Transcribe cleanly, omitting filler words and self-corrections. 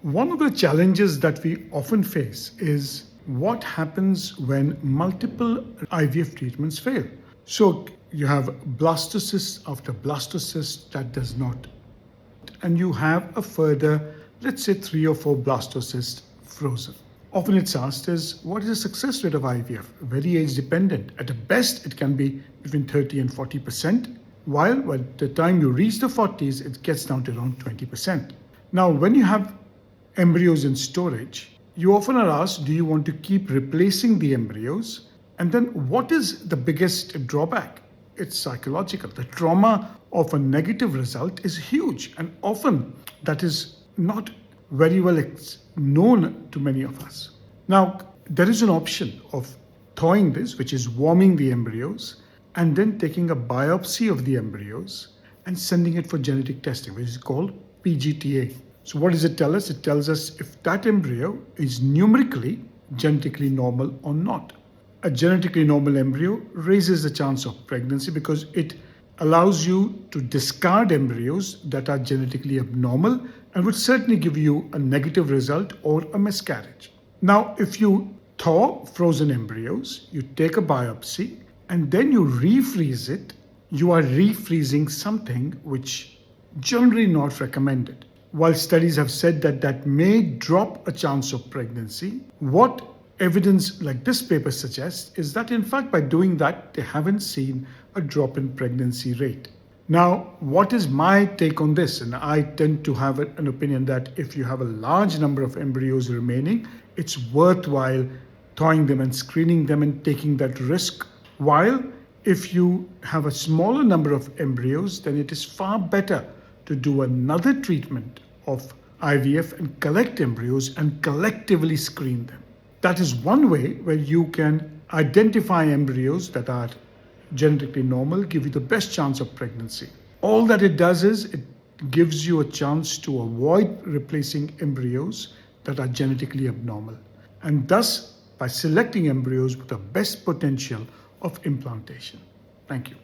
One of the challenges that we often face is what happens when multiple IVF treatments fail. So you have blastocyst after blastocyst that does not, and you have a further, let's say 3 or 4 blastocysts frozen. Often it's asked is what is the success rate of IVF? Very age dependent. At the best, it can be between 30 and 40%, while by the time you reach the 40s, it gets down to around 20%. Now, when you have embryos in storage, you often are asked, do you want to keep replacing the embryos? And then what is the biggest drawback? It's psychological. The trauma of a negative result is huge, and often that is not very well known to many of us. Now, there is an option of thawing this, which is warming the embryos and then taking a biopsy of the embryos and sending it for genetic testing, which is called PGTA. So what does it tell us? It tells us if that embryo is numerically genetically normal or not. A genetically normal embryo raises the chance of pregnancy because it allows you to discard embryos that are genetically abnormal and would certainly give you a negative result or a miscarriage. Now, if you thaw frozen embryos, you take a biopsy and then you refreeze it, you are refreezing something which generally not recommended. While studies have said that that may drop a chance of pregnancy, what evidence like this paper suggests is that in fact by doing that, they haven't seen a drop in pregnancy rate. Now, what is my take on this? And I tend to have an opinion that if you have a large number of embryos remaining, it's worthwhile thawing them and screening them and taking that risk. While if you have a smaller number of embryos, then it is far better to do another treatment of IVF and collect embryos and collectively screen them. That is one way where you can identify embryos that are genetically normal, give you the best chance of pregnancy. All that it does is it gives you a chance to avoid replacing embryos that are genetically abnormal, and thus by selecting embryos with the best potential of implantation. Thank you.